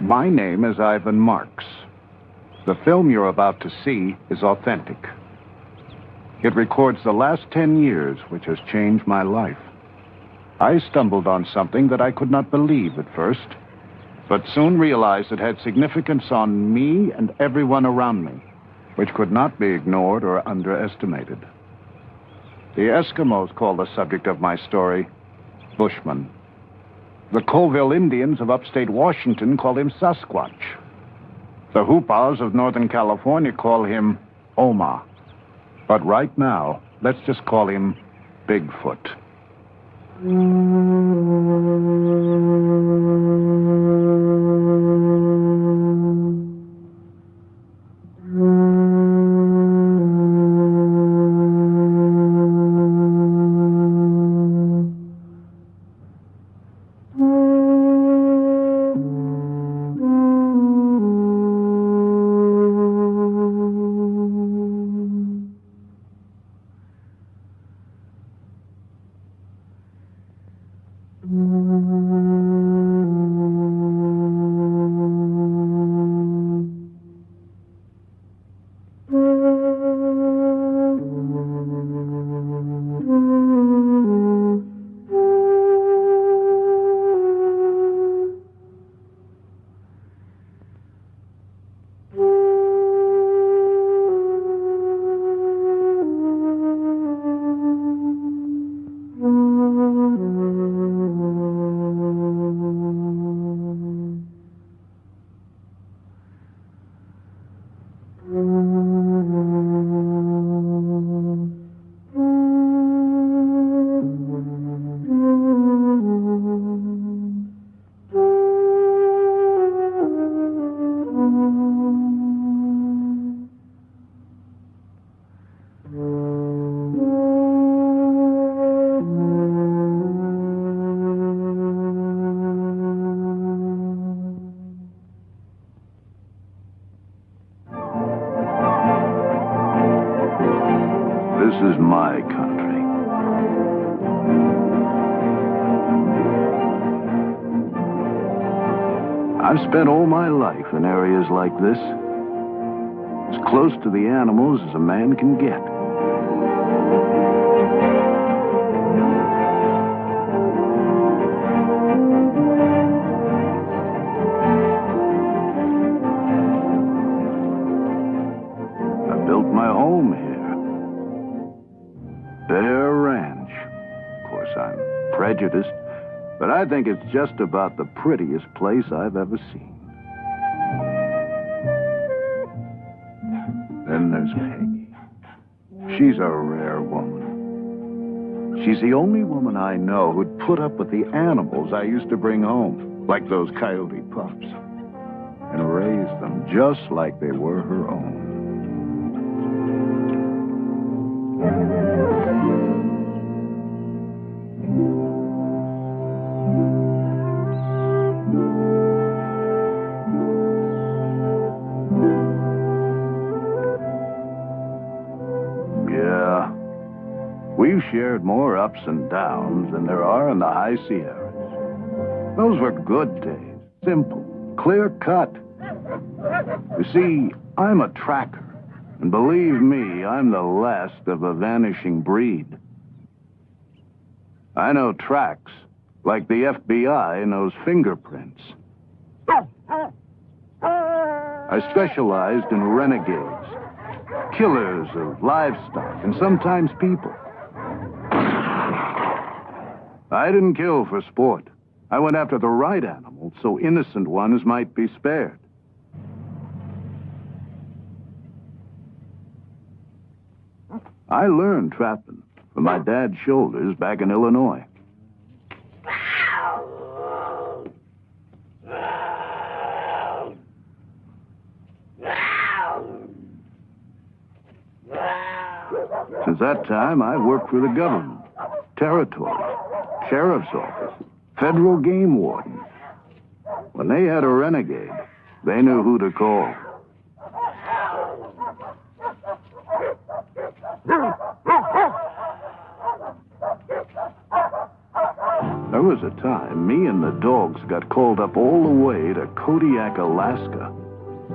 My name is Ivan Marks. The film you're about to see is authentic. It records the last 10 years, which has changed my life. I stumbled on something that I could not believe at first, but soon realized it had significance on me and everyone around me, which could not be ignored or underestimated. The Eskimos call the subject of my story Bushman. The Colville Indians of upstate Washington call him Sasquatch. The Hoopas of Northern California call him Oma. But right now, let's just call him Bigfoot. This is my country. I've spent all my life in areas like this, as close to the animals as a man can get. I built my home here. Bear Ranch. Of course, I'm prejudiced, but I think it's just about the prettiest place I've ever seen. Then there's Peggy. She's a rare woman. She's the only woman I know who'd put up with the animals I used to bring home, like those coyote pups, and raise them just like they were her own. We've shared more ups and downs than there are in the high Sierras. Those were good days. Simple, clear cut. You see, I'm a tracker. And believe me, I'm the last of a vanishing breed. I know tracks, like the FBI knows fingerprints. I specialized in renegades, killers of livestock, and sometimes people. I didn't kill for sport. I went after the right animals so innocent ones might be spared. I learned trapping from my dad's shoulders back in Illinois. Since that time, I've worked for the government, territory, sheriff's office, federal game warden. When they had a renegade, they knew who to call. There was a time me and the dogs got called up all the way to Kodiak, Alaska.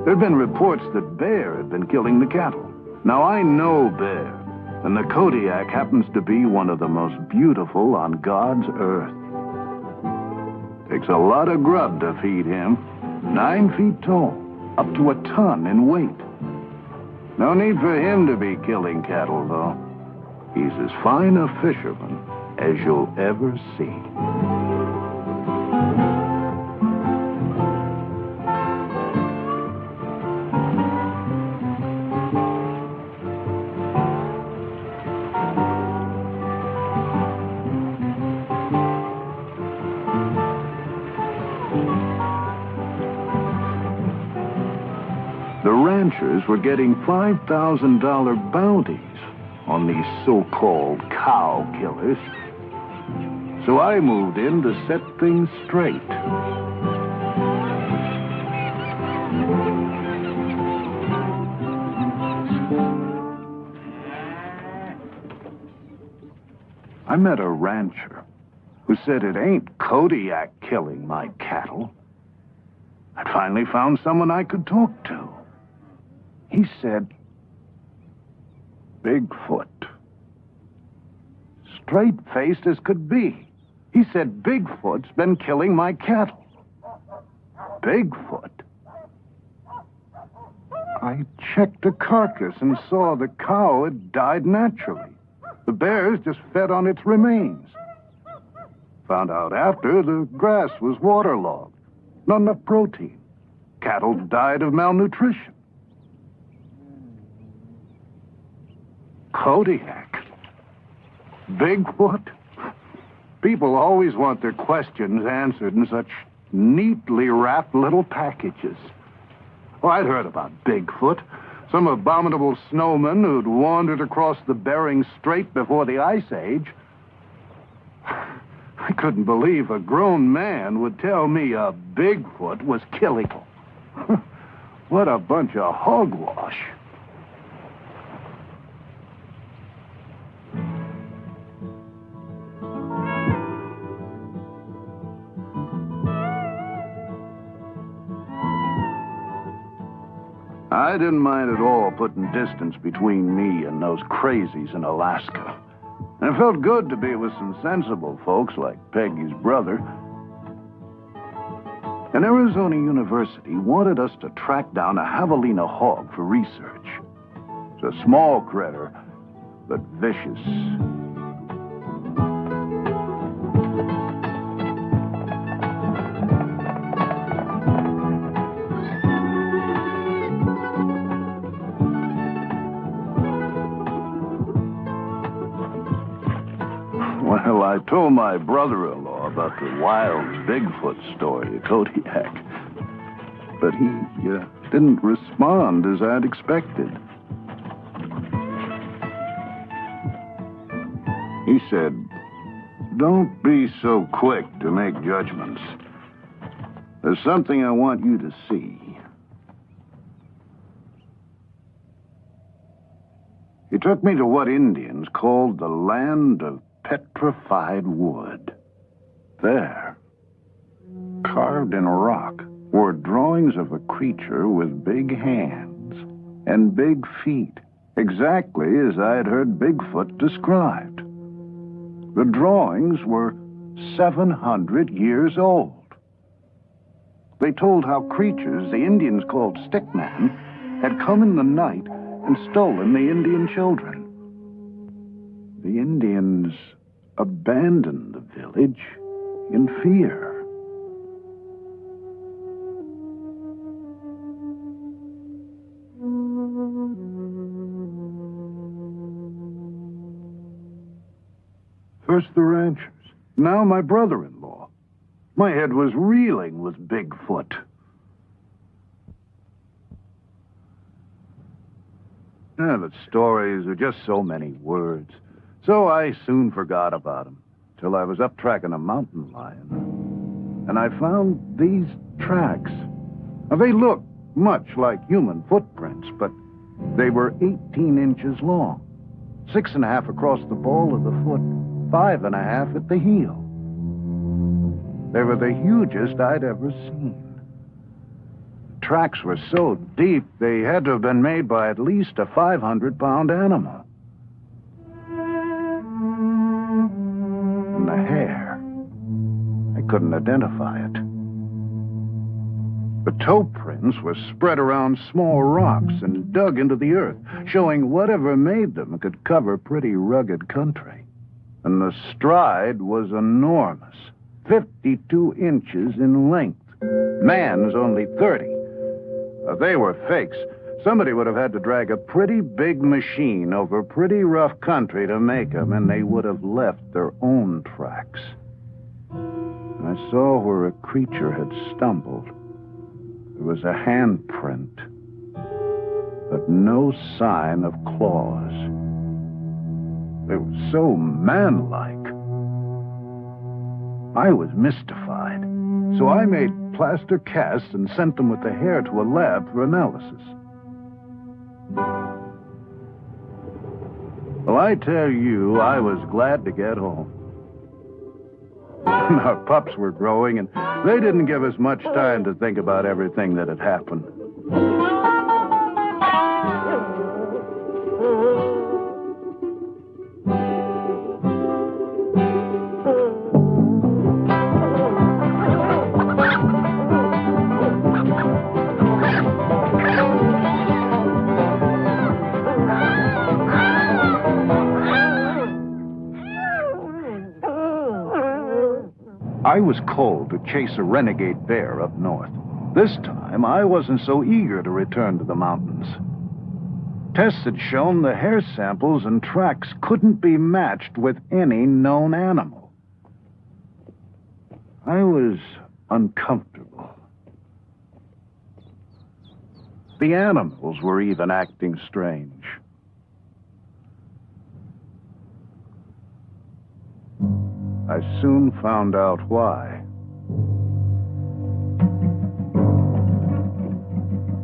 There'd been reports that Bear had been killing the cattle. Now I know Bear, and the Kodiak happens to be one of the most beautiful on God's earth. Takes a lot of grub to feed him. 9 feet tall, up to a ton in weight. No need for him to be killing cattle, though. He's as fine a fisherman as you'll ever see. The ranchers were getting $5,000 bounties on these so-called cow killers. So I moved in to set things straight. I met a rancher who said it ain't Kodiak killing my cattle. I'd finally found someone I could talk to. He said, Bigfoot. Straight-faced as could be. He said Bigfoot's been killing my cattle. Bigfoot? I checked the carcass and saw the cow had died naturally. The bears just fed on its remains. Found out after the grass was waterlogged. Not enough protein. Cattle died of malnutrition. Kodiak? Bigfoot? People always want their questions answered in such neatly wrapped little packages. Oh, I'd heard about Bigfoot. Some abominable snowman who'd wandered across the Bering Strait before the Ice Age. I couldn't believe a grown man would tell me a Bigfoot was killing him. What a bunch of hogwash. I didn't mind at all putting distance between me and those crazies in Alaska. And it felt good to be with some sensible folks like Peggy's brother. An Arizona university wanted us to track down a javelina hog for research. It's a small critter, but vicious. Well, I told my brother-in-law about the wild Bigfoot story at Kodiak, but he didn't respond as I'd expected. He said, "Don't be so quick to make judgments. There's something I want you to see." He took me to what Indians called the land of petrified wood. There, carved in rock, were drawings of a creature with big hands and big feet, exactly as I had heard Bigfoot described. The drawings were 700 years old. They told how creatures the Indians called stickmen had come in the night and stolen the Indian children. The Indians abandoned the village in fear. First the ranchers, now my brother-in-law. My head was reeling with Bigfoot. The stories are just so many words. So I soon forgot about him, till I was up tracking a mountain lion. And I found these tracks. Now, they look much like human footprints, but they were 18 inches long, 6.5 across the ball of the foot, 5.5 at the heel. They were the hugest I'd ever seen. The tracks were so deep, they had to have been made by at least a 500-pound animal. And the hair, I couldn't identify it. The toe prints were spread around small rocks and dug into the earth, showing whatever made them could cover pretty rugged country. And the stride was enormous, 52 inches in length. Man's only 30. They were fakes. Somebody would have had to drag a pretty big machine over pretty rough country to make them, and they would have left their own tracks. I saw where a creature had stumbled. There was a handprint, but no sign of claws. They were so manlike. I was mystified, so I made plaster casts and sent them with the hair to a lab for analysis. Well, I tell you, I was glad to get home. Our pups were growing, and they didn't give us much time to think about everything that had happened. I was called to chase a renegade bear up north. This time, I wasn't so eager to return to the mountains. Tests had shown the hair samples and tracks couldn't be matched with any known animal. I was uncomfortable. The animals were even acting strange. I soon found out why.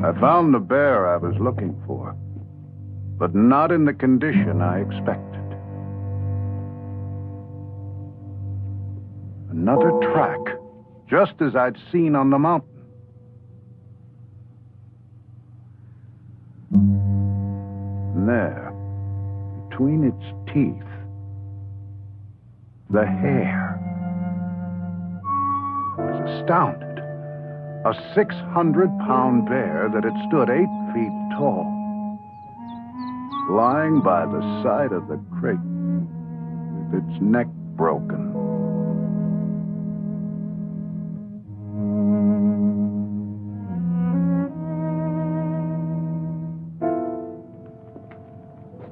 I found the bear I was looking for, but not in the condition I expected. Another track, just as I'd seen on the mountain. And there, between its teeth, the hair. I was astounded. A 600-pound bear that had stood 8 feet tall, lying by the side of the creek with its neck broken.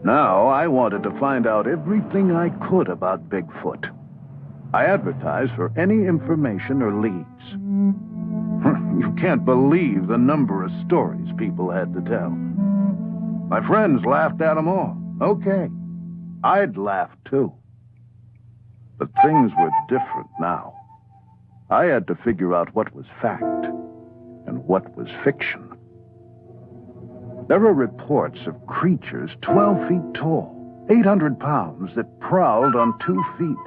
Now, I wanted to find out everything I could about Bigfoot. I advertised for any information or leads. You can't believe the number of stories people had to tell. My friends laughed at them all. Okay, I'd laugh too. But things were different now. I had to figure out what was fact and what was fiction. There were reports of creatures 12 feet tall, 800 pounds, that prowled on 2 feet.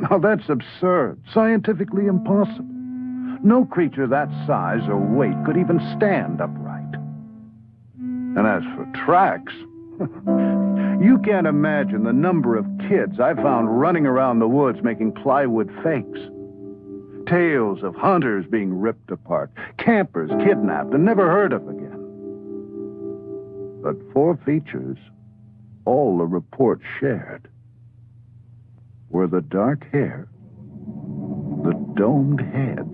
Now that's absurd, scientifically impossible. No creature that size or weight could even stand upright. And as for tracks, you can't imagine the number of kids I found running around the woods making plywood fakes. Tales of hunters being ripped apart, campers kidnapped and never heard of again. But 4 features all the report shared were the dark hair, the domed head,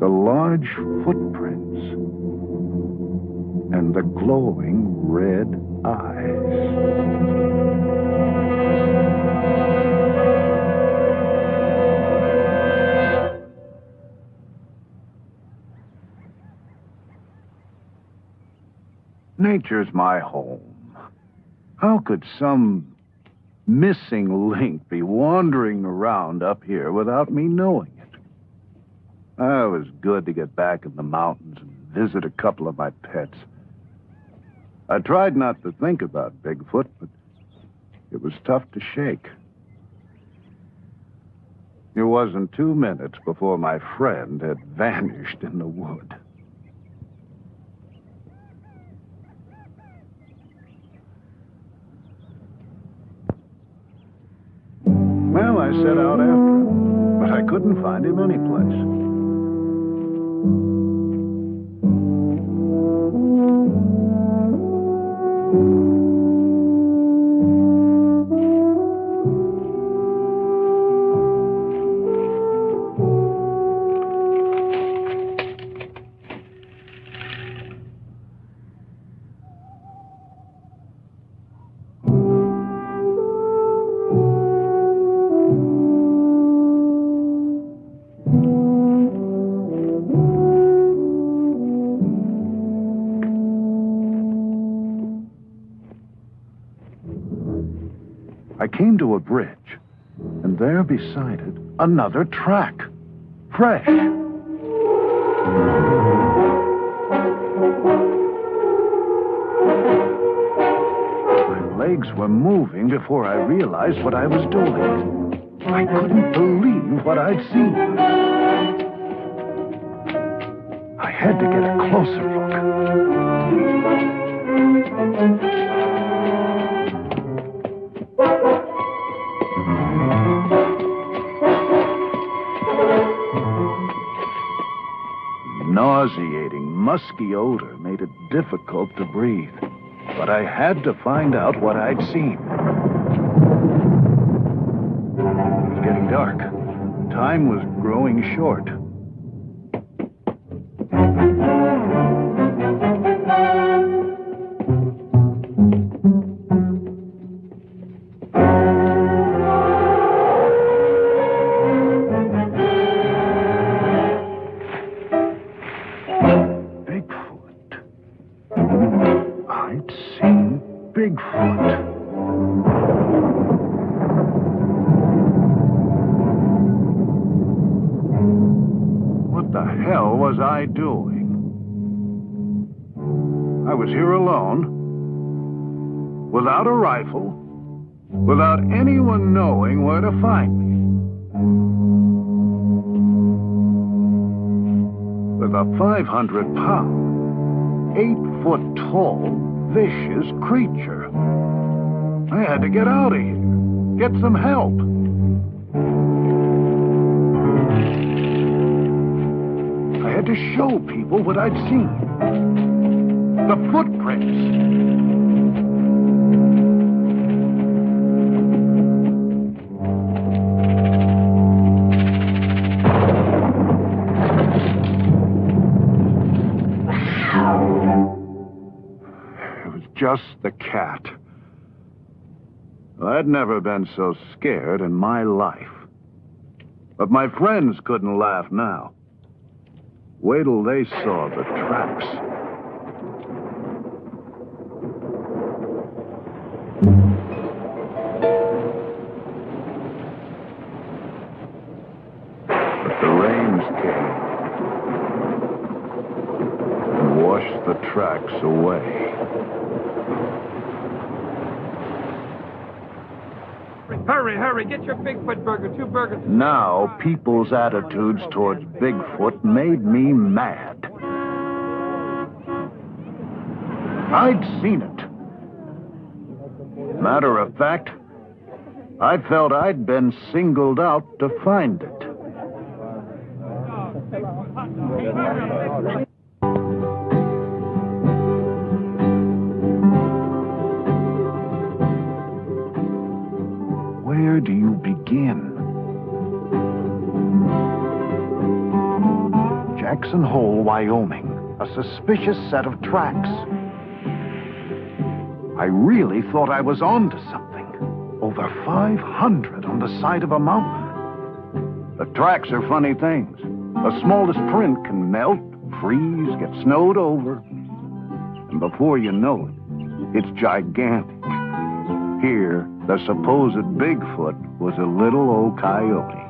the large footprints, and the glowing red eyes. Nature's my home. How could some missing link be wandering around up here without me knowing it? It was good to get back in the mountains and visit a couple of my pets. I tried not to think about Bigfoot, but it was tough to shake. It wasn't 2 minutes before my friend had vanished in the wood. Well, I set out after him, but I couldn't find him anyplace. I came to a bridge, and there beside it, another track. Fresh. My legs were moving before I realized what I was doing. I couldn't believe what I'd seen. I had to get a closer look. Nauseating, musky odor made it difficult to breathe. But I had to find out what I'd seen. It was getting dark. Time was growing short. I'd seen Bigfoot. What the hell was I doing? I was here alone, without a rifle, without anyone knowing where to find me. With a 500-pound, 8-foot-tall, vicious creature. I had to get out of here. Get some help. I had to show people what I'd seen. The footprints. Just the cat. I'd never been so scared in my life. But my friends couldn't laugh now. Wait till they saw the tracks. But the rains came and washed the tracks away. Hurry, hurry, get your Bigfoot burger, 2 burgers. Now, people's attitudes towards Bigfoot made me mad. I'd seen it. Matter of fact, I felt I'd been singled out to find it. Where do you begin? Jackson Hole, Wyoming. A suspicious set of tracks. I really thought I was onto something. Over 500 on the side of a mountain. The tracks are funny things. The smallest print can melt, freeze, get snowed over. And before you know it, it's gigantic. Here, the supposed Bigfoot was a little old coyote.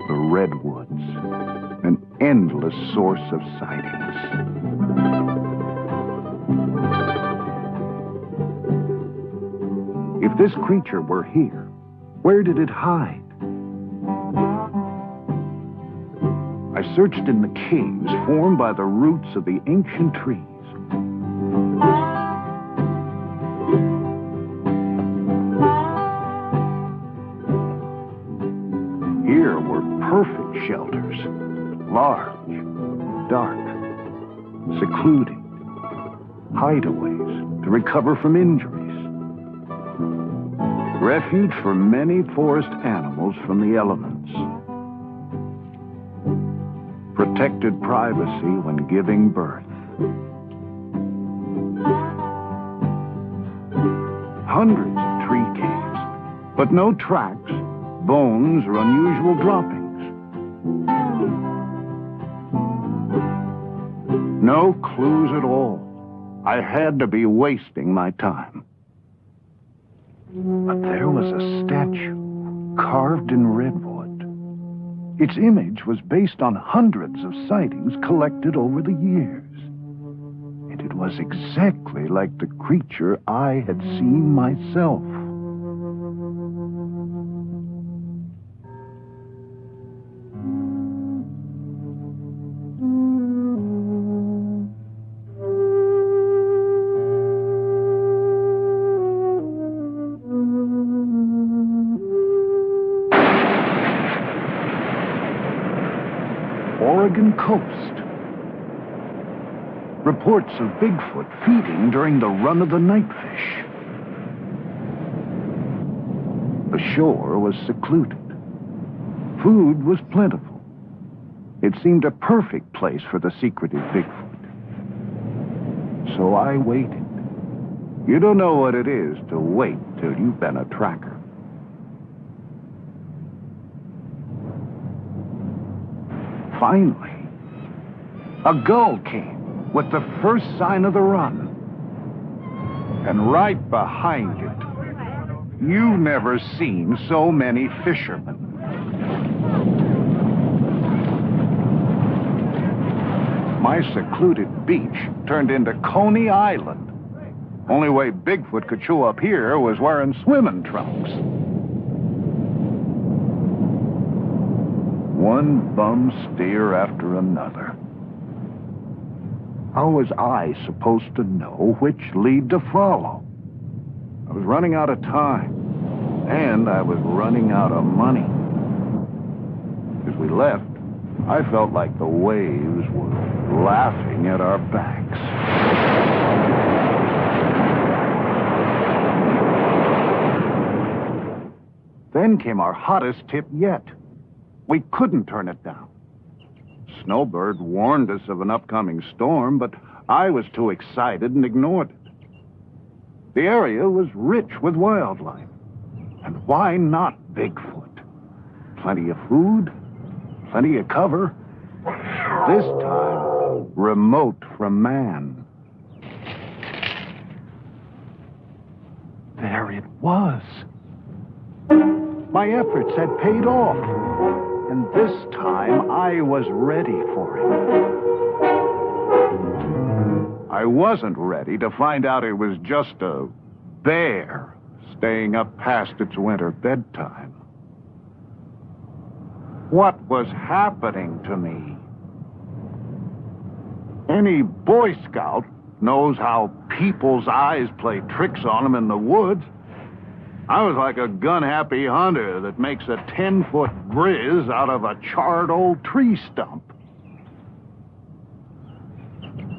The redwoods, an endless source of sightings. If this creature were here, where did it hide? I searched in the caves formed by the roots of the ancient trees. Here were perfect shelters, large, dark, secluded, hideaways to recover from injuries. Refuge for many forest animals from the elements. Protected privacy when giving birth. Hundreds of tree caves, but no tracks, bones, or unusual droppings. No clues at all. I had to be wasting my time. But there was a statue carved in redwood. Its image was based on hundreds of sightings collected over the years. And it was exactly like the creature I had seen myself. Oregon coast. Reports of Bigfoot feeding during the run of the nightfish. The shore was secluded. Food was plentiful. It seemed a perfect place for the secretive Bigfoot. So I waited. You don't know what it is to wait till you've been a tracker. Finally, a gull came with the first sign of the run. And right behind it, you've never seen so many fishermen. My secluded beach turned into Coney Island. Only way Bigfoot could show up here was wearing swimming trunks. One bum steer after another. How was I supposed to know which lead to follow? I was running out of time, and I was running out of money. As we left, I felt like the waves were laughing at our backs. Then came our hottest tip yet. We couldn't turn it down. Snowbird warned us of an upcoming storm, but I was too excited and ignored it. The area was rich with wildlife. And why not Bigfoot? Plenty of food, plenty of cover. This time, remote from man. There it was. My efforts had paid off. And this time, I was ready for it. I wasn't ready to find out it was just a bear staying up past its winter bedtime. What was happening to me? Any Boy Scout knows how people's eyes play tricks on them in the woods. I was like a gun-happy hunter that makes a 10-foot grizz out of a charred old tree stump.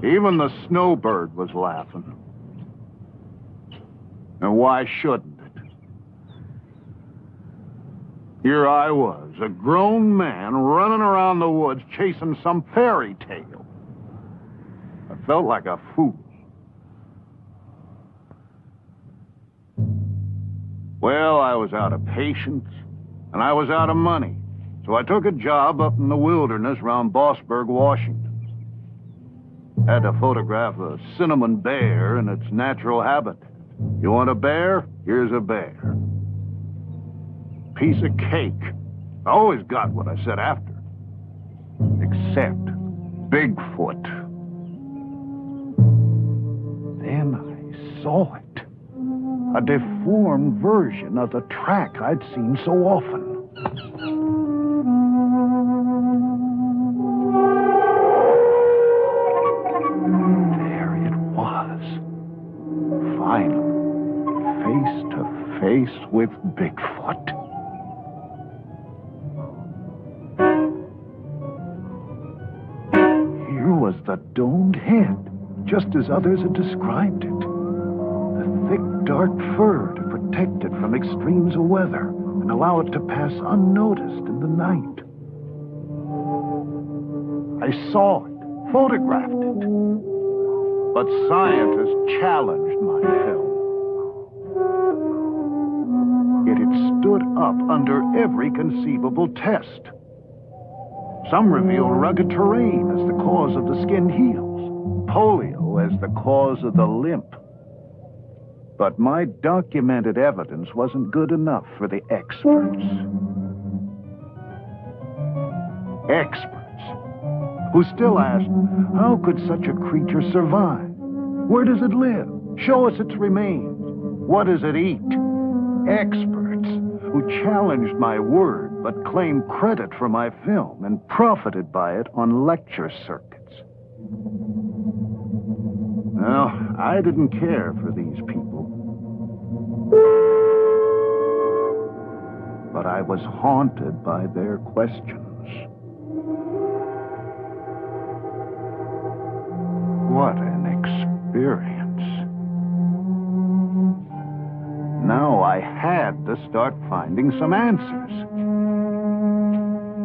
Even the snowbird was laughing. And why shouldn't it? Here I was, a grown man running around the woods chasing some fairy tale. I felt like a fool. Well, I was out of patience, and I was out of money. So I took a job up in the wilderness around Bossburg, Washington. Had to photograph a cinnamon bear in its natural habitat. You want a bear? Here's a bear. Piece of cake. I always got what I said after. Except Bigfoot. Then I saw it. A deformed version of the track I'd seen so often. There it was. Finally, face to face with Bigfoot. Here was the domed head, just as others had described it. The thick, dark fur to protect it from extremes of weather and allow it to pass unnoticed in the night. I saw it, photographed it, but scientists challenged my film. Yet it stood up under every conceivable test. Some revealed rugged terrain as the cause of the skinned heels, polio as the cause of the limp. But my documented evidence wasn't good enough for the experts. Experts who still asked, how could such a creature survive? Where does it live? Show us its remains. What does it eat? Experts who challenged my word but claimed credit for my film and profited by it on lecture circuits. Well, I didn't care for these people. But I was haunted by their questions. What an experience. Now I had to start finding some answers.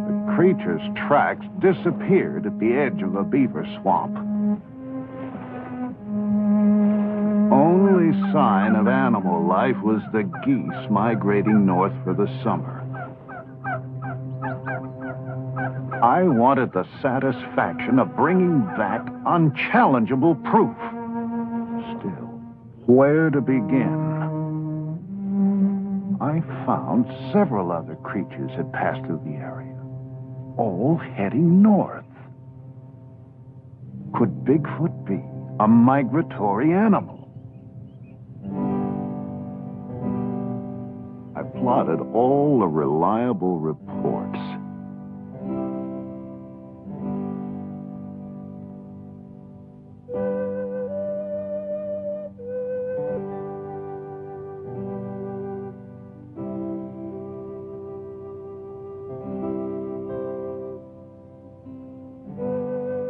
The creature's tracks disappeared at the edge of a beaver swamp. Only sign of animal life was the geese migrating north for the summer. I wanted the satisfaction of bringing back unchallengeable proof. Still, where to begin? I found several other creatures had passed through the area, all heading north. Could Bigfoot be a migratory animal? I plotted all the reliable reports.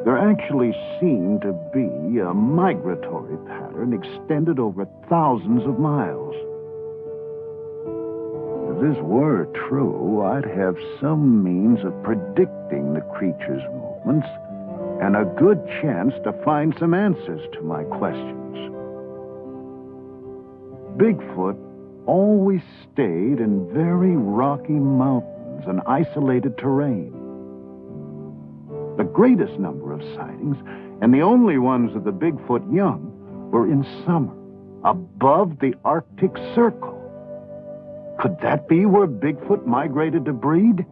There actually seemed to be a migratory pattern extended over thousands of miles. If this were true, I'd have some means of predicting the creature's movements and a good chance to find some answers to my questions. Bigfoot always stayed in very rocky mountains and isolated terrain. The greatest number of sightings, and the only ones of the Bigfoot young, were in summer, above the Arctic Circle. Could that be where Bigfoot migrated to breed?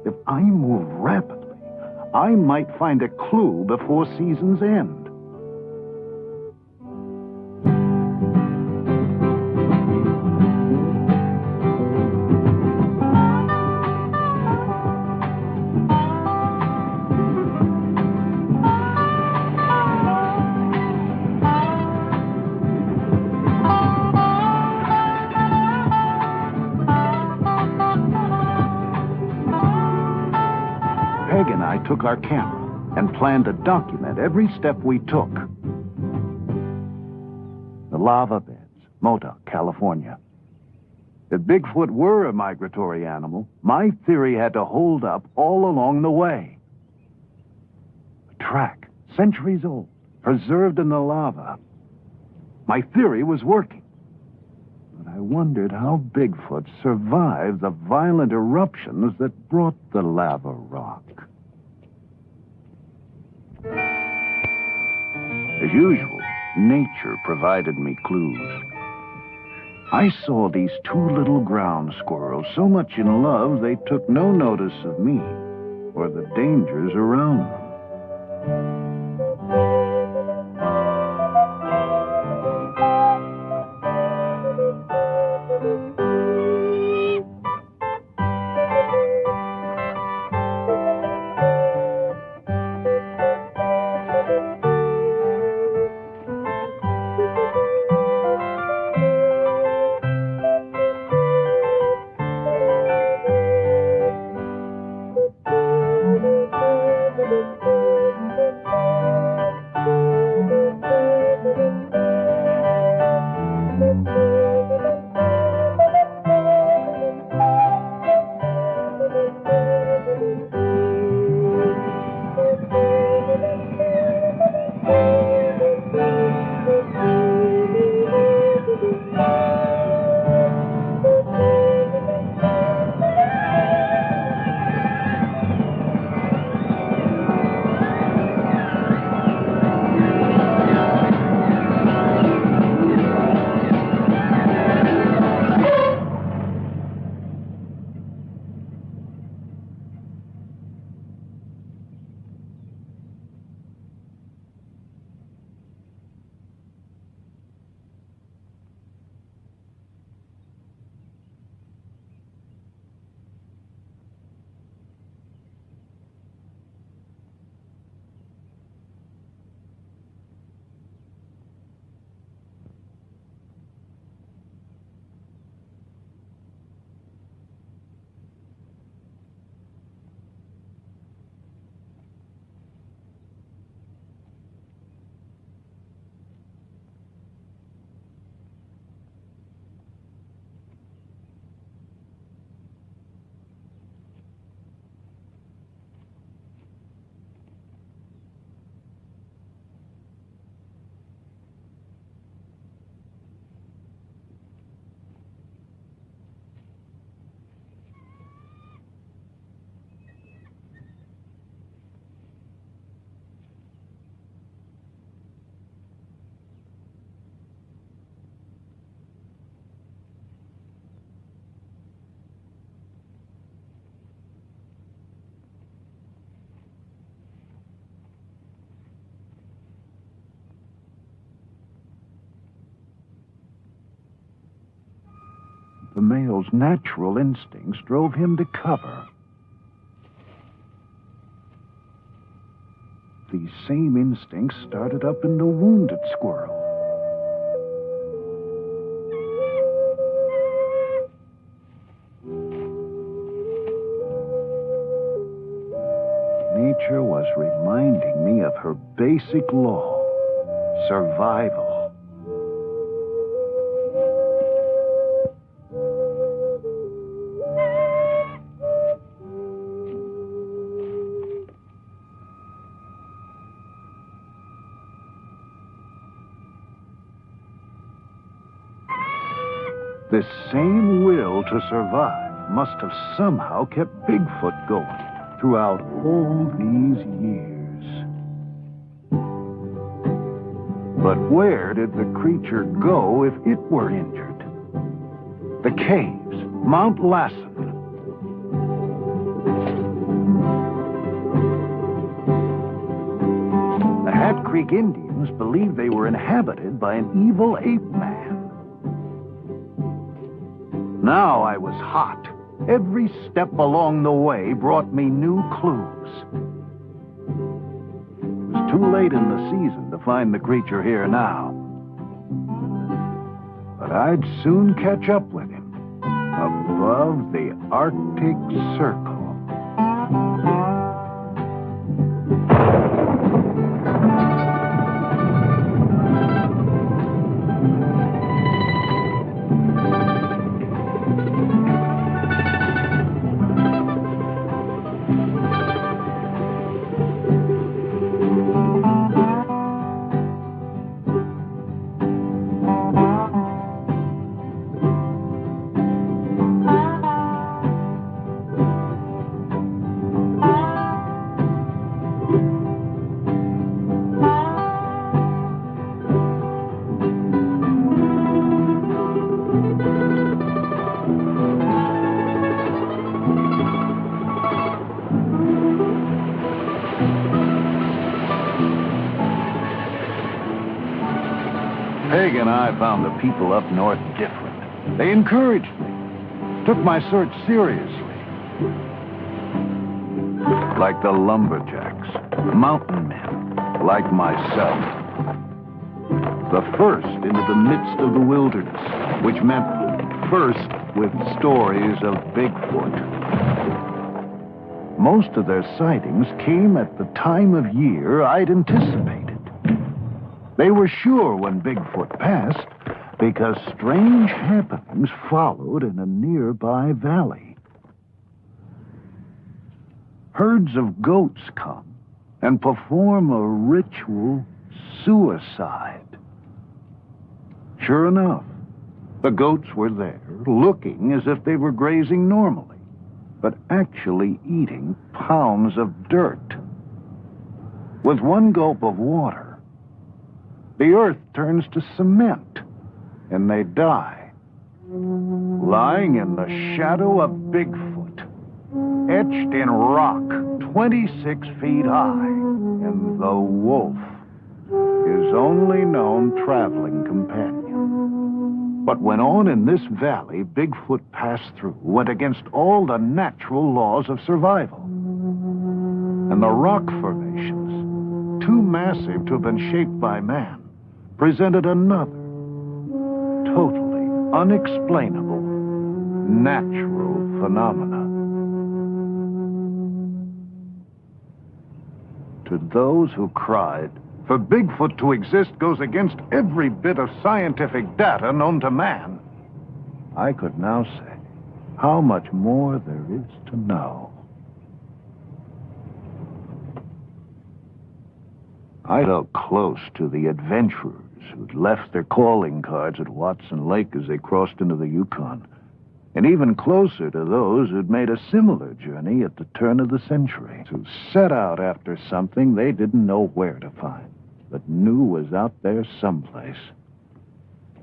If I move rapidly, I might find a clue before season's end. Peg and I took our camera and planned to document every step we took. The lava beds, Modoc, California. If Bigfoot were a migratory animal, my theory had to hold up all along the way. A track, centuries old, preserved in the lava. My theory was working. But I wondered how Bigfoot survived the violent eruptions that brought the lava rock. As usual, nature provided me clues. I saw these two little ground squirrels so much in love they took no notice of me or the dangers around them. male's natural instincts drove him to cover. These same instincts started up in the wounded squirrel. Nature was reminding me of her basic law: survival. This same will to survive must have somehow kept Bigfoot going throughout all these years. But where did the creature go if it were injured? The caves, Mount Lassen. The Hat Creek Indians believed they were inhabited by an evil ape man. Now I was hot. Every step along the way brought me new clues. It was too late in the season to find the creature here now. But I'd soon catch up with him above the Arctic Circle. Peg and I found the people up north different. They encouraged me, took my search seriously. Like the lumberjacks, mountain men, like myself. The first into the midst of the wilderness, which meant first with stories of Bigfoot. Most of their sightings came at the time of year I'd anticipated. They were sure when Bigfoot passed because strange happenings followed in a nearby valley. Herds of goats come and perform a ritual suicide. Sure enough, the goats were there, looking as if they were grazing normally, but actually eating pounds of dirt. With one gulp of water, the earth turns to cement, and they die, lying in the shadow of Bigfoot, etched in rock 26 feet high, and the wolf, his only known traveling companion. What went on in this valley Bigfoot passed through went against all the natural laws of survival. And the rock formations, too massive to have been shaped by man, presented another, totally unexplainable, natural phenomena. To those who cried, for Bigfoot to exist goes against every bit of scientific data known to man, I could now say how much more there is to know. I felt close to the adventurers who'd left their calling cards at Watson Lake as they crossed into the Yukon, and even closer to those who'd made a similar journey at the turn of the century, who set out after something they didn't know where to find, but knew was out there someplace.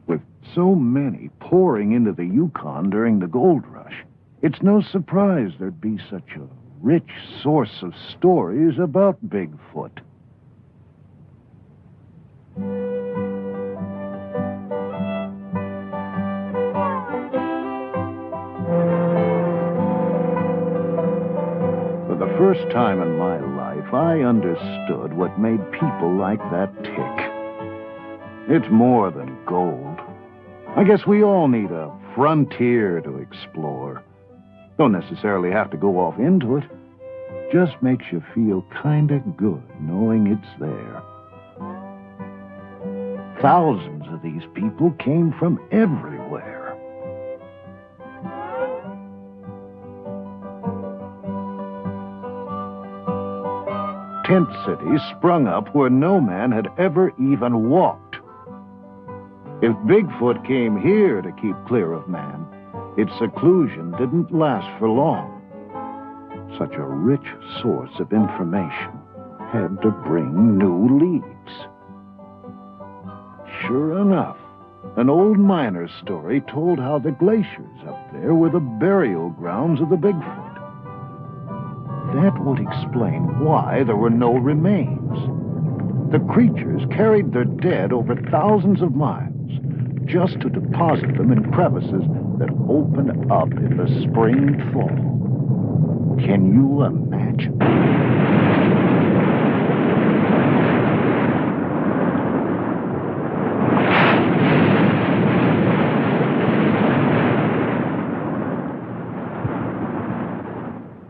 With so many pouring into the Yukon during the gold rush, it's no surprise there'd be such a rich source of stories about Bigfoot. first time in my life, I understood what made people like that tick. It's more than gold. I guess we all need a frontier to explore. Don't necessarily have to go off into it. Just makes you feel kinda good knowing it's there. Thousands of these people came from everywhere. Tent cities sprung up where no man had ever even walked. If Bigfoot came here to keep clear of man, its seclusion didn't last for long. Such a rich source of information had to bring new leads. Sure enough, an old miner's story told how the glaciers up there were the burial grounds of the Bigfoot. That would explain why there were no remains. The creatures carried their dead over thousands of miles just to deposit them in crevices that open up in the spring thaw. Can you imagine?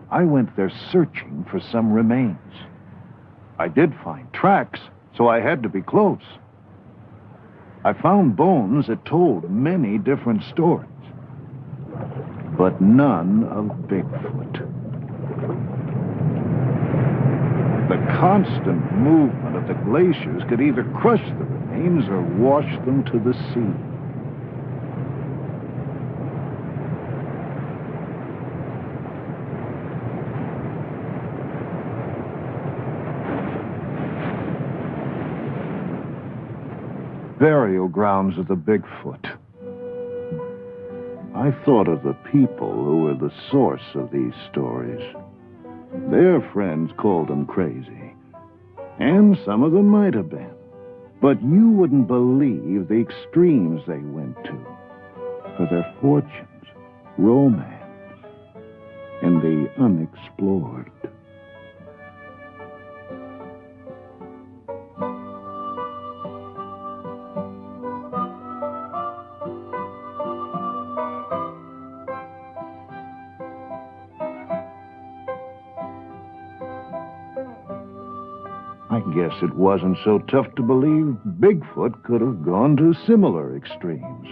I went there searching for some remains. I did find tracks, so I had to be close. I found bones that told many different stories, but none of Bigfoot. The constant movement of the glaciers could either crush the remains or wash them to the sea. Burial grounds of the Bigfoot. I thought of the people who were the source of these stories. Their friends called them crazy, and some of them might have been. But you wouldn't believe the extremes they went to for their fortunes, romance, and the unexplored. I guess it wasn't so tough to believe Bigfoot could have gone to similar extremes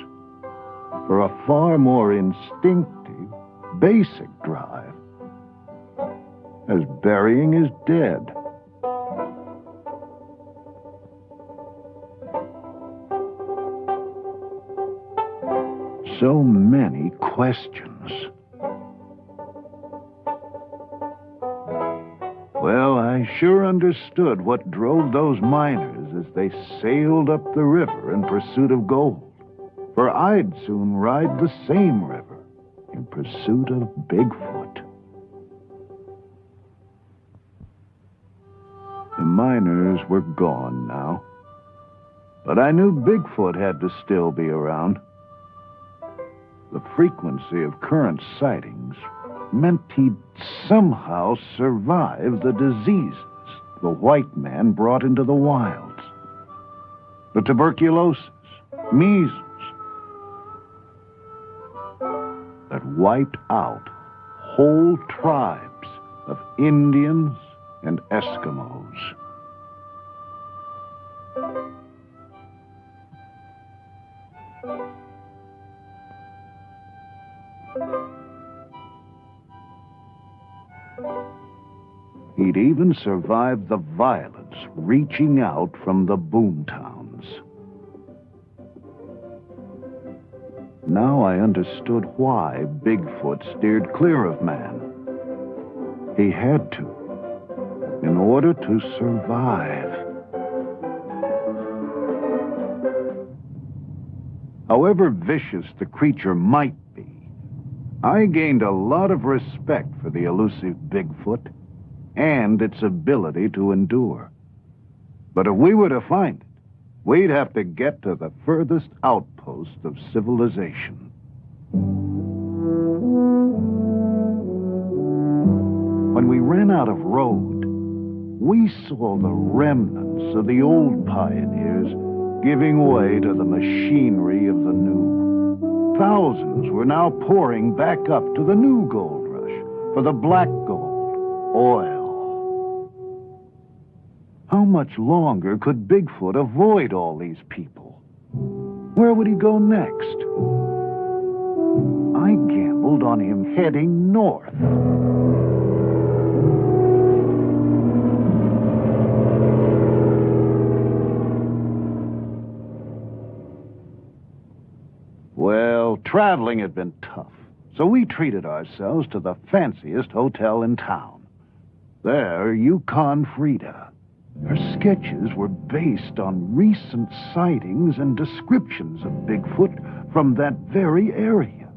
for a far more instinctive, basic drive, as burying his dead. So many questions. Well, I sure understood what drove those miners as they sailed up the river in pursuit of gold. For I'd soon ride the same river in pursuit of Bigfoot. The miners were gone now, but I knew Bigfoot had to still be around. The frequency of current sightings meant he'd somehow survive the diseases the white man brought into the wilds. The tuberculosis, measles, that wiped out whole tribes of Indians and Eskimos. He'd even survived the violence reaching out from the boomtowns. Now I understood why Bigfoot steered clear of man. He had to, in order to survive. However vicious the creature might be, I gained a lot of respect for the elusive Bigfoot and its ability to endure. But if we were to find it, we'd have to get to the furthest outpost of civilization. When we ran out of road, we saw the remnants of the old pioneers giving way to the machinery of the new. Thousands were now pouring back up to the new gold rush for the black gold, oil. How much longer could Bigfoot avoid all these people? Where would he go next? I gambled on him heading north. Well, traveling had been tough, so we treated ourselves to the fanciest hotel in town. There, Yukon Frida. Her sketches were based on recent sightings and descriptions of Bigfoot from that very area.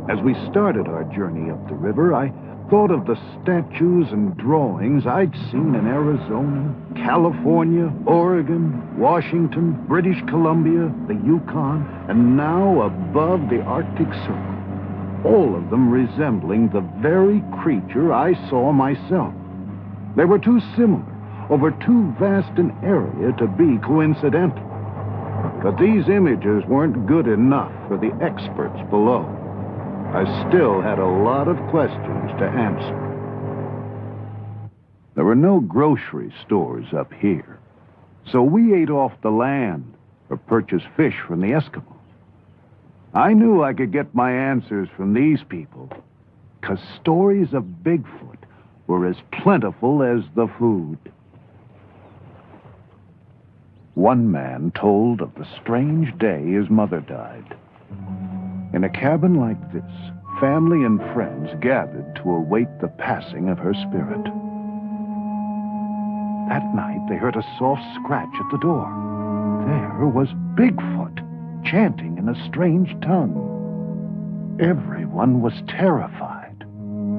As we started our journey up the river, I thought of the statues and drawings I'd seen in Arizona, California, Oregon, Washington, British Columbia, the Yukon, and now above the Arctic Circle, all of them resembling the very creature I saw myself. They were too similar, over too vast an area to be coincidental. But these images weren't good enough for the experts below. I still had a lot of questions to answer. There were no grocery stores up here, so we ate off the land or purchased fish from the Eskimos. I knew I could get my answers from these people, 'cause stories of Bigfoot were as plentiful as the food. One man told of the strange day his mother died. In a cabin like this, family and friends gathered to await the passing of her spirit. That night, they heard a soft scratch at the door. There was Bigfoot, chanting in a strange tongue. Everyone was terrified.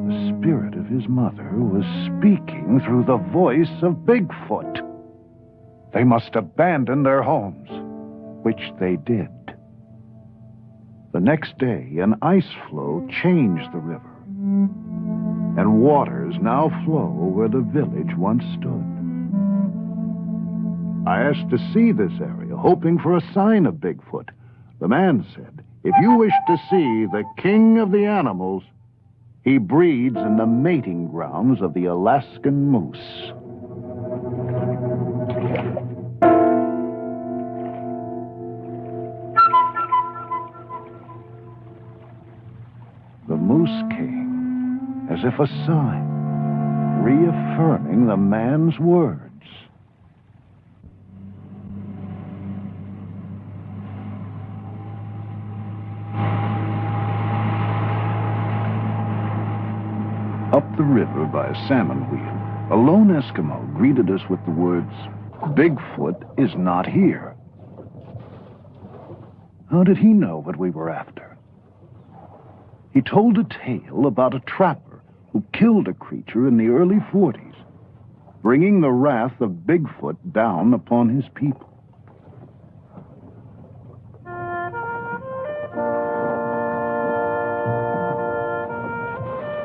The spirit of his mother was speaking through the voice of Bigfoot. They must abandon their homes, which they did. The next day, an ice floe changed the river, and waters now flow where the village once stood. I asked to see this area, hoping for a sign of Bigfoot. The man said, "If you wish to see the king of the animals, he breeds in the mating grounds of the Alaskan moose." The moose came, as if a sign, reaffirming the man's words. Up the river by a salmon wheel, a lone Eskimo greeted us with the words, "Bigfoot is not here." How did he know what we were after? He told a tale about a trapper who killed a creature in the early 40s, bringing the wrath of Bigfoot down upon his people.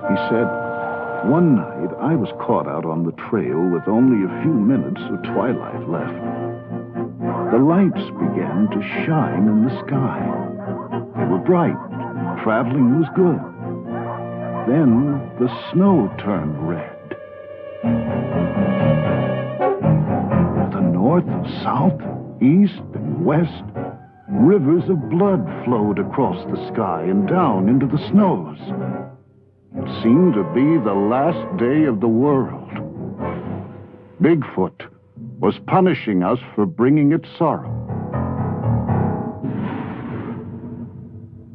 He said, "One night I was caught out on the trail with only a few minutes of twilight left. The lights began to shine in the sky. They were bright. Traveling was good. Then the snow turned red. To the north, south, east, and west, rivers of blood flowed across the sky and down into the snows. It seemed to be the last day of the world. Bigfoot was punishing us for bringing it sorrow.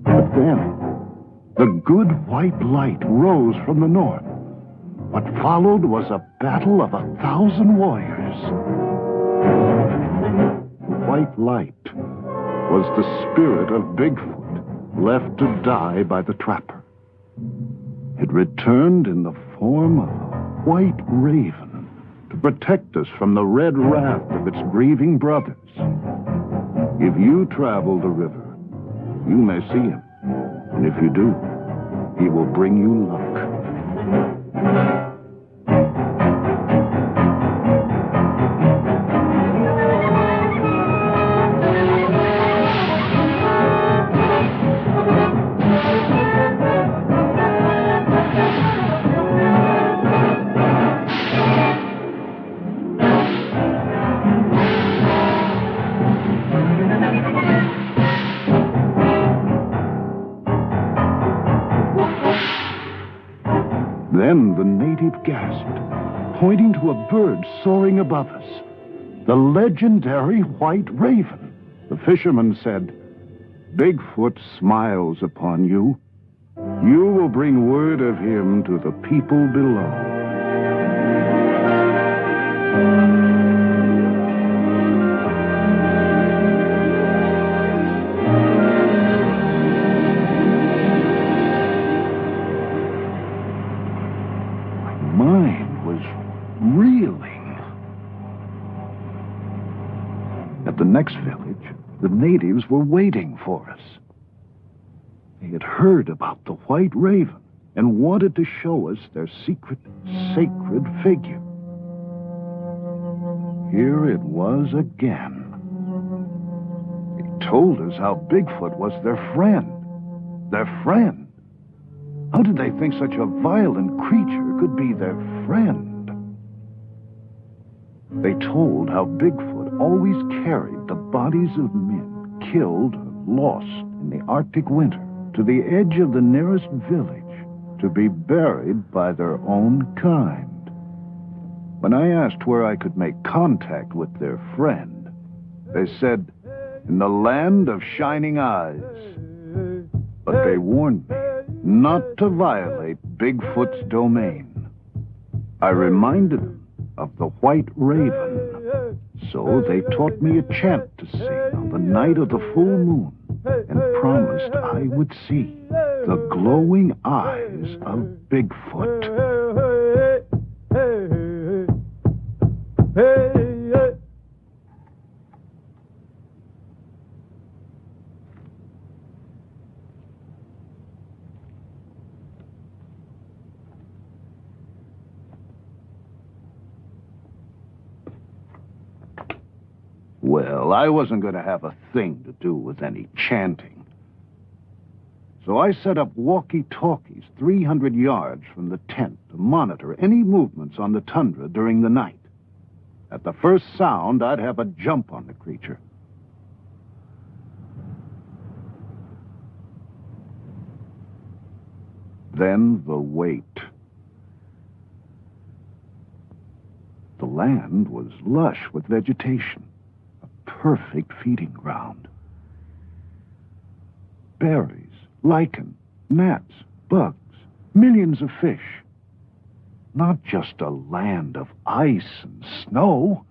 But then, the good white light rose from the north. What followed was a battle of 1,000 warriors. The white light was the spirit of Bigfoot, left to die by the trapper. It returned in the form of a white raven to protect us from the red wrath of its grieving brothers. If you travel the river, you may see him. And if you do, he will bring you luck. Then the native gasped, pointing to a bird soaring above us. The legendary white raven. The fisherman said, "Bigfoot smiles upon you. You will bring word of him to the people below." Mind was reeling. At the next village, the natives were waiting for us. They had heard about the white raven and wanted to show us their secret, sacred figure. Here it was again. They told us how Bigfoot was their friend. Their friend? How did they think such a violent creature could be their friend? They told how Bigfoot always carried the bodies of men killed or lost in the Arctic winter to the edge of the nearest village to be buried by their own kind. When I asked where I could make contact with their friend, they said, "In the land of shining eyes." But they warned me not to violate Bigfoot's domain. I reminded them of the white raven, so they taught me a chant to sing on the night of the full moon and promised I would see the glowing eyes of Bigfoot. Well, I wasn't going to have a thing to do with any chanting. So I set up walkie-talkies 300 yards from the tent to monitor any movements on the tundra during the night. At the first sound, I'd have a jump on the creature. Then the wait. The land was lush with vegetation. Perfect feeding ground. Berries, lichen, gnats, bugs, millions of fish. Not just a land of ice and snow.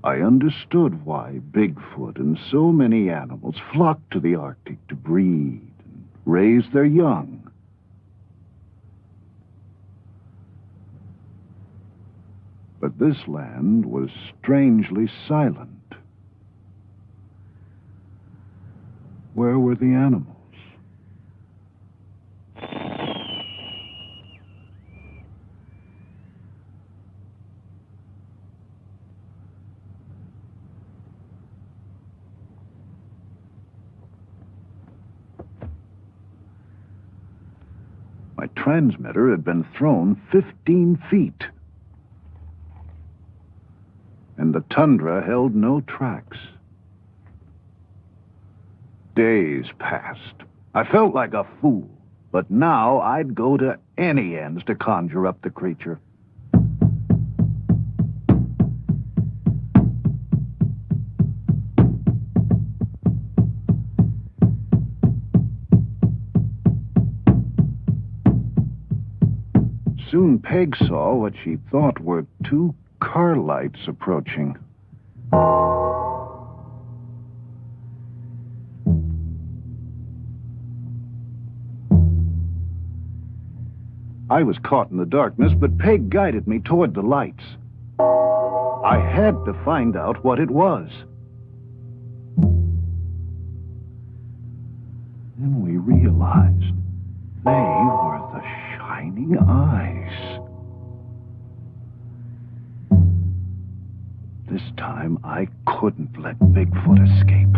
I understood why Bigfoot and so many animals flocked to the Arctic to breed and raise their young. But this land was strangely silent. Where were the animals? My transmitter had been thrown 15 feet. And the tundra held no tracks. Days passed. I felt like a fool, but now I'd go to any ends to conjure up the creature. Soon Peg saw what she thought were two car lights approaching. I was caught in the darkness, but Peg guided me toward the lights. I had to find out what it was. Then we realized they were the shining eyes. This time, I couldn't let Bigfoot escape.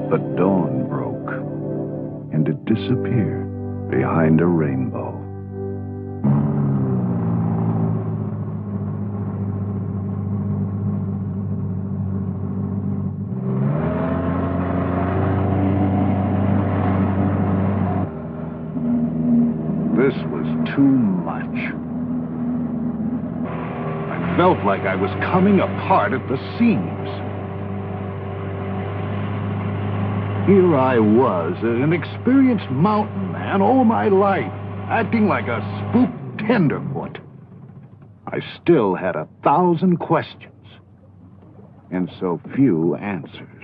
The dawn broke, and it disappeared behind a rainbow. This was too much. I felt like I was coming apart at the seams. Here I was, an experienced mountain man all my life, acting like a spooked tenderfoot. I still had 1,000 questions, and so few answers.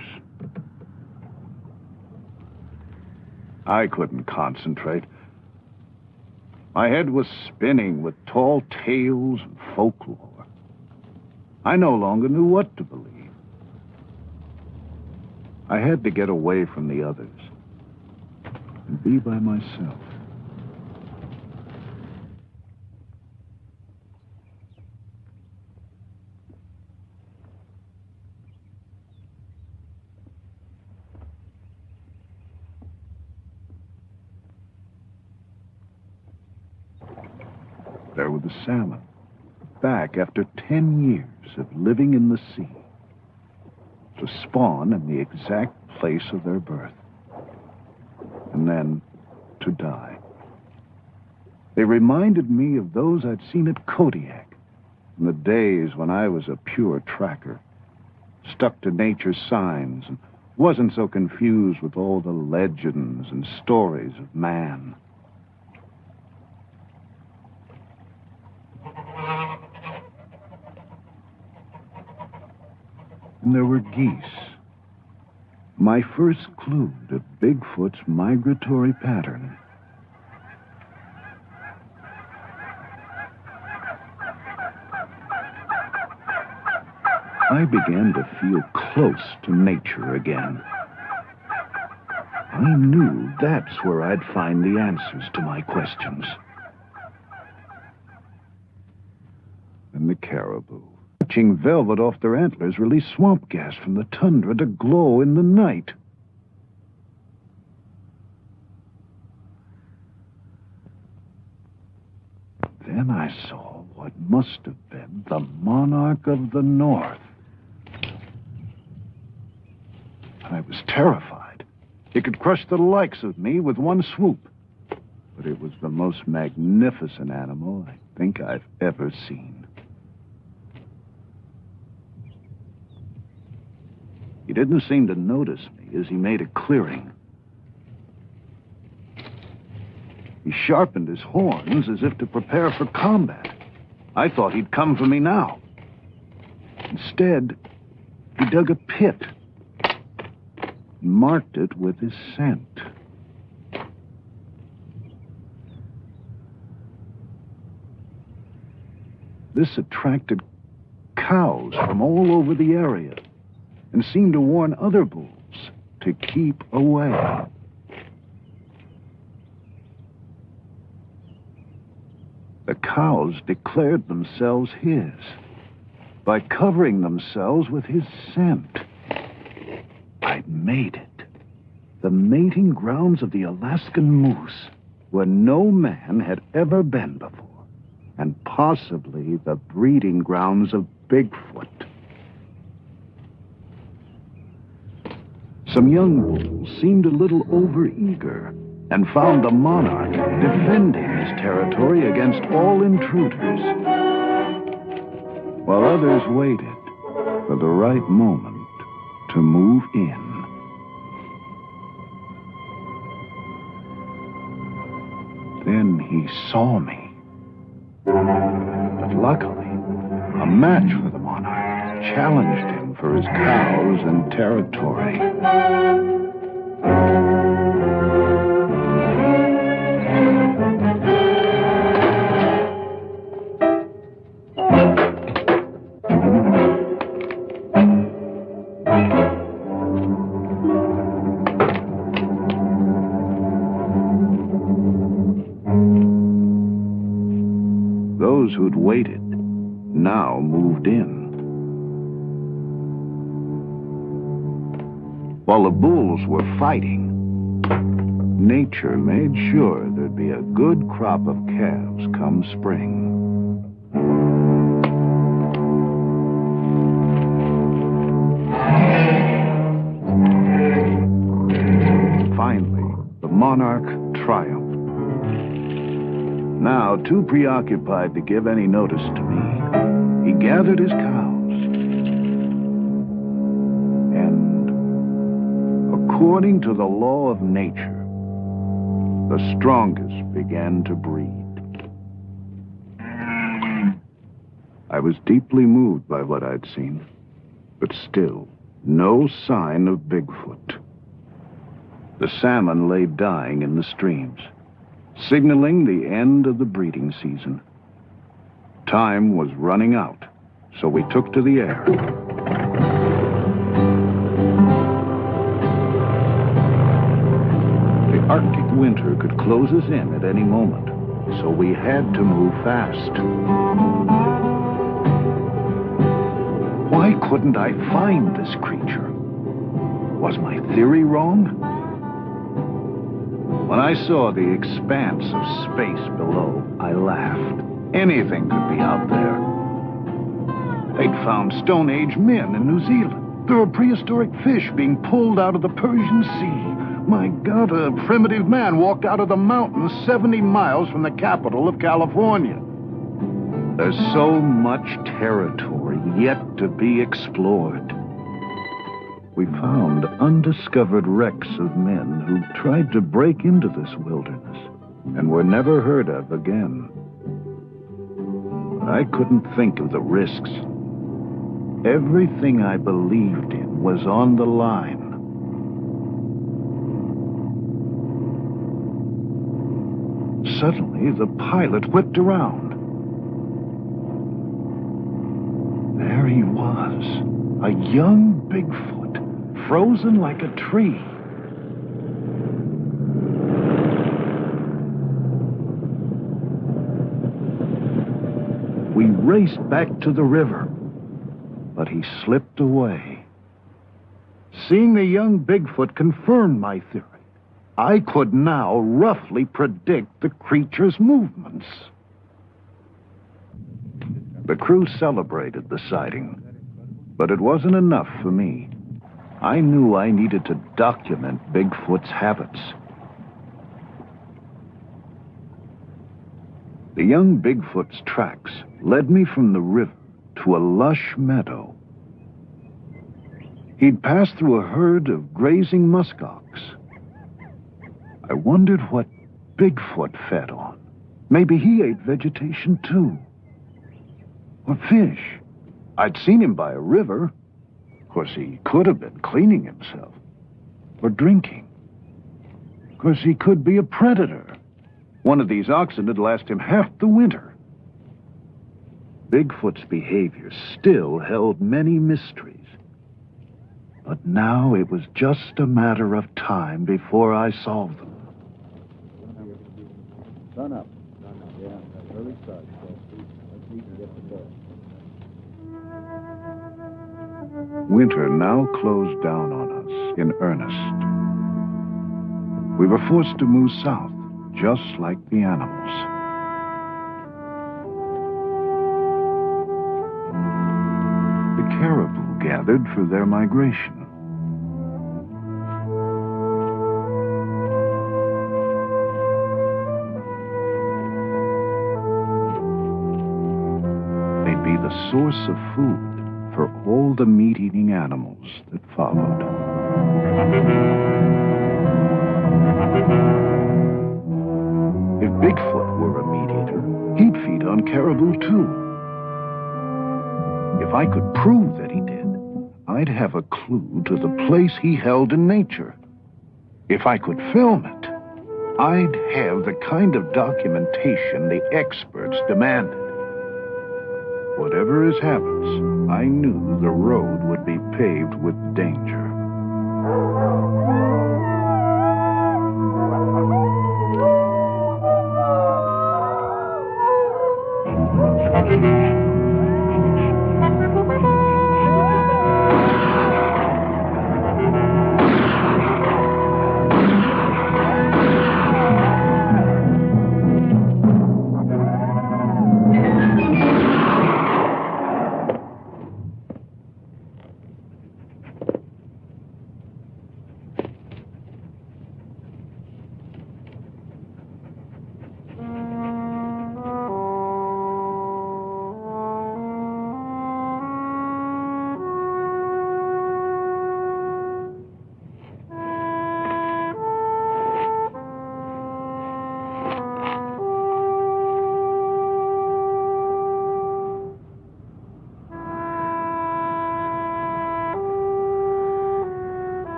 I couldn't concentrate. My head was spinning with tall tales and folklore. I no longer knew what to believe. I had to get away from the others and be by myself. There were the salmon, back after 10 years of living in the sea, to spawn in the exact place of their birth, and then to die. They reminded me of those I'd seen at Kodiak in the days when I was a pure tracker, stuck to nature's signs and wasn't so confused with all the legends and stories of man. And there were geese. My first clue to Bigfoot's migratory pattern. I began to feel close to nature again. I knew that's where I'd find the answers to my questions. And the caribou, watching velvet off their antlers release swamp gas from the tundra to glow in the night. Then I saw what must have been the monarch of the north. I was terrified. It could crush the likes of me with one swoop. But it was the most magnificent animal I think I've ever seen. He didn't seem to notice me as he made a clearing. He sharpened his horns as if to prepare for combat. I thought he'd come for me now. Instead, he dug a pit and marked it with his scent. This attracted cows from all over the area and seemed to warn other bulls to keep away. The cows declared themselves his by covering themselves with his scent. I'd made it. The mating grounds of the Alaskan moose, where no man had ever been before, and possibly the breeding grounds of Bigfoot. Some young bulls seemed a little overeager and found the monarch defending his territory against all intruders, while others waited for the right moment to move in. Then he saw me. But luckily, a match for the monarch challenged him for his cows and territory. Those who'd waited now moved in. While the bulls were fighting, nature made sure there'd be a good crop of calves come spring. Finally, the monarch triumphed. Now, too preoccupied to give any notice to me, he gathered his cows. And, according to the law of nature, the strongest began to breed. I was deeply moved by what I'd seen, but still, no sign of Bigfoot. The salmon lay dying in the streams, signaling the end of the breeding season. Time was running out, so we took to the air. The Arctic winter could close us in at any moment, so we had to move fast. Why couldn't I find this creature? Was my theory wrong? When I saw the expanse of space below, I laughed. Anything could be out there. They'd found Stone Age men in New Zealand. There were prehistoric fish being pulled out of the Persian Sea. My God, a primitive man walked out of the mountains 70 miles from the capital of California. There's so much territory yet to be explored. We found undiscovered wrecks of men who tried to break into this wilderness and were never heard of again. I couldn't think of the risks. Everything I believed in was on the line. Suddenly, the pilot whipped around. There he was, a young Bigfoot, frozen like a tree. We raced back to the river, but he slipped away. Seeing the young Bigfoot confirmed my theory. I could now roughly predict the creature's movements. The crew celebrated the sighting, but it wasn't enough for me. I knew I needed to document Bigfoot's habits. The young Bigfoot's tracks led me from the river to a lush meadow. He'd passed through a herd of grazing muskox. I wondered what Bigfoot fed on. Maybe he ate vegetation too. Or fish. I'd seen him by a river. Of course, he could have been cleaning himself. Or drinking. Of course, he could be a predator. One of these oxen had last him half the winter. Bigfoot's behavior still held many mysteries. But now it was just a matter of time before I solved them. Sun up. Yeah, early start. Let's eat and get to bed. Winter now closed down on us in earnest. We were forced to move south, just like the animals. The caribou gathered for their migration. to be the source of food for all the meat-eating animals that followed. If Bigfoot were a meat-eater, he'd feed on caribou too. If I could prove that he did, I'd have a clue to the place he held in nature. If I could film it, I'd have the kind of documentation the experts demanded. Whatever his habits, I knew the road would be paved with danger.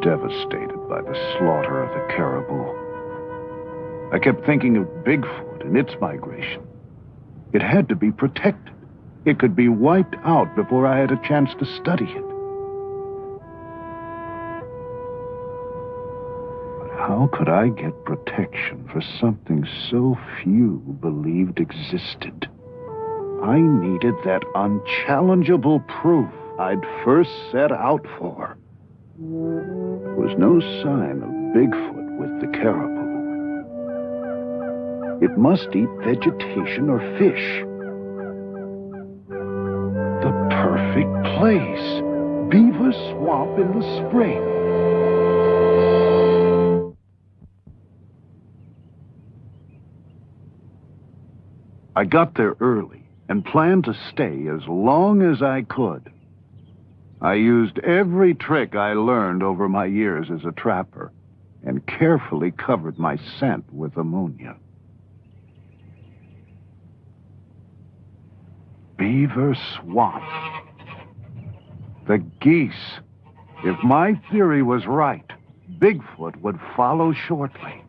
Devastated by the slaughter of the caribou. I kept thinking of Bigfoot and its migration. It had to be protected. It could be wiped out before I had a chance to study it. But how could I get protection for something so few believed existed? I needed that unchallengeable proof I'd first set out for. There was no sign of Bigfoot with the caribou. It must eat vegetation or fish. The perfect place. Beaver Swamp in the spring. I got there early and planned to stay as long as I could. I used every trick I learned over my years as a trapper and carefully covered my scent with ammonia. Beaver Swamp. The geese. If my theory was right, Bigfoot would follow shortly.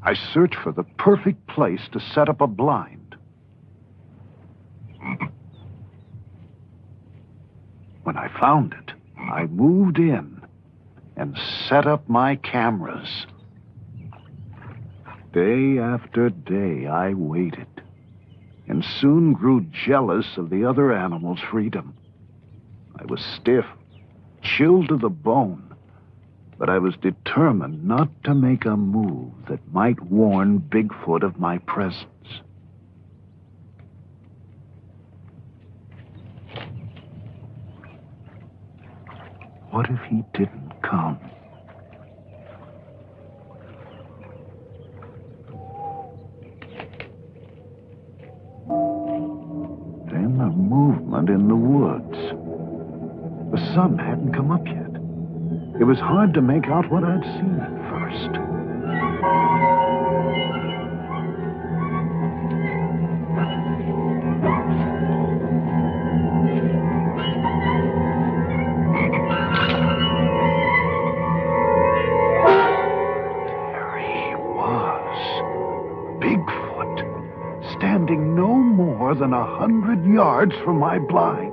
I searched for the perfect place to set up a blind. When I found it, I moved in and set up my cameras. Day after day, I waited and soon grew jealous of the other animals' freedom. I was stiff, chilled to the bone, but I was determined not to make a move that might warn Bigfoot of my presence. What if he didn't come? Then a movement in the woods. The sun hadn't come up yet. It was hard to make out what I'd seen at first. There he was. Bigfoot, standing no no more than 100 yards from my blind.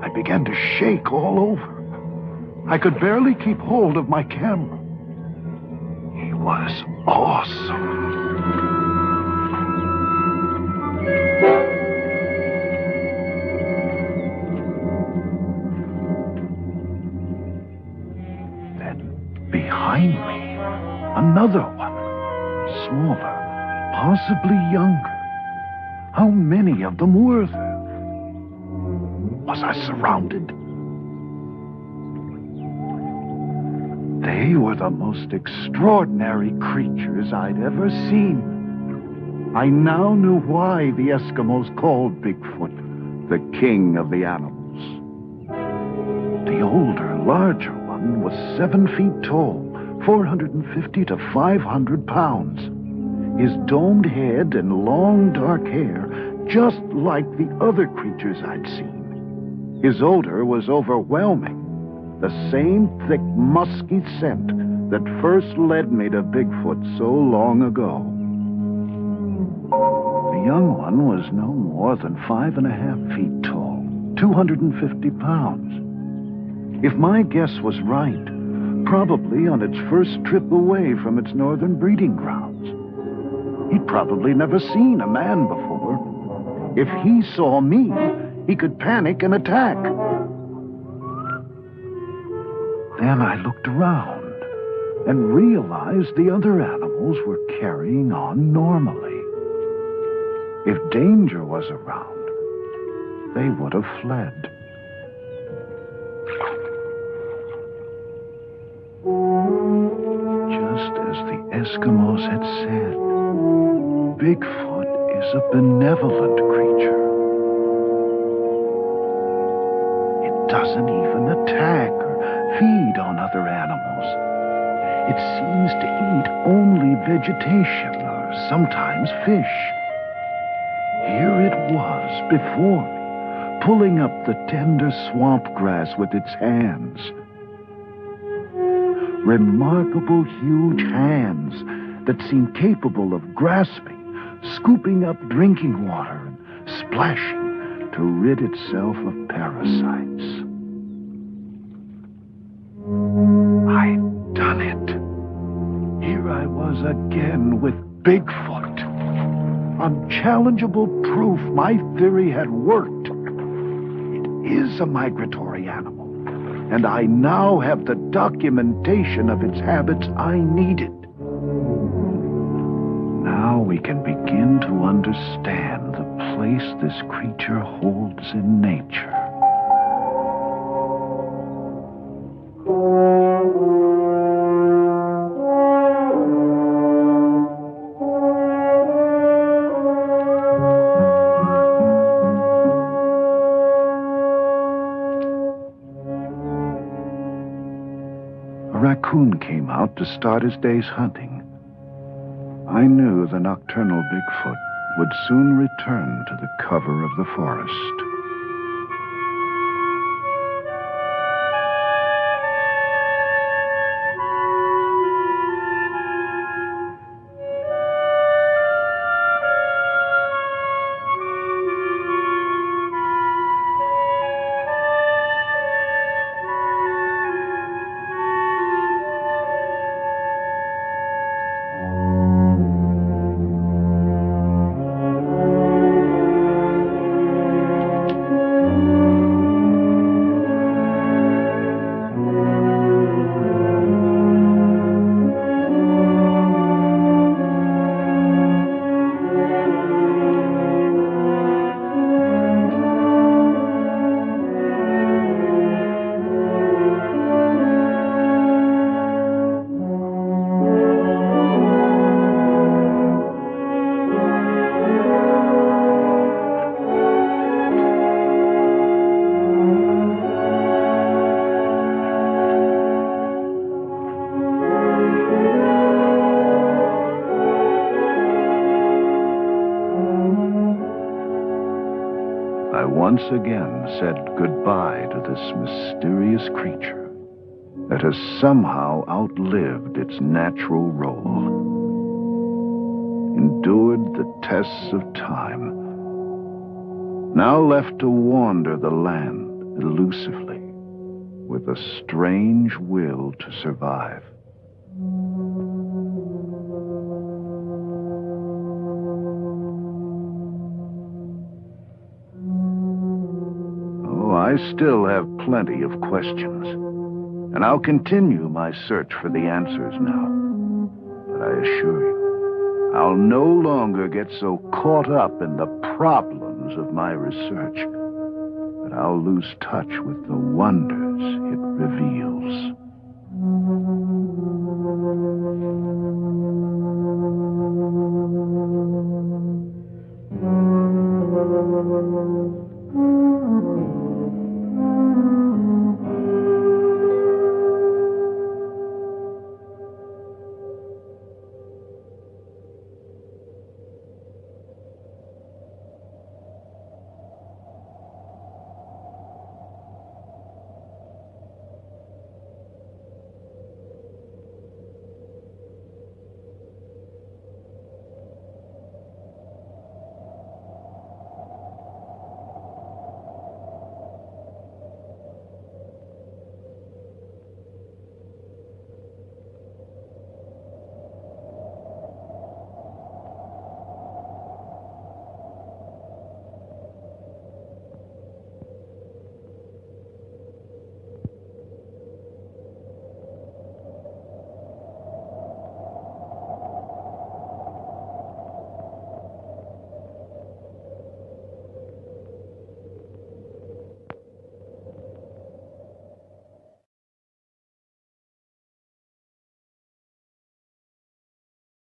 I began to shake all over. I could barely keep hold of my camera. He was awesome. Then, behind me, another one. Smaller, possibly younger. How many of them were there? Was I surrounded? They were the most extraordinary creatures I'd ever seen. I now knew why the Eskimos called Bigfoot the king of the animals. The older, larger one was 7 feet tall, 450 to 500 pounds. His domed head and long dark hair, just like the other creatures I'd seen. His odor was overwhelming. The same thick, musky scent that first led me to Bigfoot so long ago. The young one was no more than 5.5 feet tall, 250 pounds. If my guess was right, probably on its first trip away from its northern breeding grounds. He'd probably never seen a man before. If he saw me, he could panic and attack. Then I looked around and realized the other animals were carrying on normally. If danger was around, they would have fled. Just as the Eskimos had said, Bigfoot is a benevolent creature. It doesn't even attack or feed on other animals. It seems to eat only vegetation or sometimes fish. Here it was before me, pulling up the tender swamp grass with its hands. Remarkable huge hands that seemed capable of grasping, scooping up drinking water, and splashing to rid itself of parasites. I'd done it. Here I was again with Bigfoot. Unchallengeable proof my theory had worked. It is a migratory animal, and I now have the documentation of its habits I needed. Now we can begin to understand the place this creature holds in nature. A raccoon came out to start his day's hunting. I knew the nocturnal Bigfoot would soon return to the cover of the forest. I once again said goodbye to this mysterious creature that has somehow outlived its natural role, endured the tests of time, now left to wander the land elusively, with a strange will to survive. Oh, I still have plenty of questions, and I'll continue my search for the answers now. But I assure you, I'll no longer get so caught up in the problems of my research that I'll lose touch with the wonders it reveals.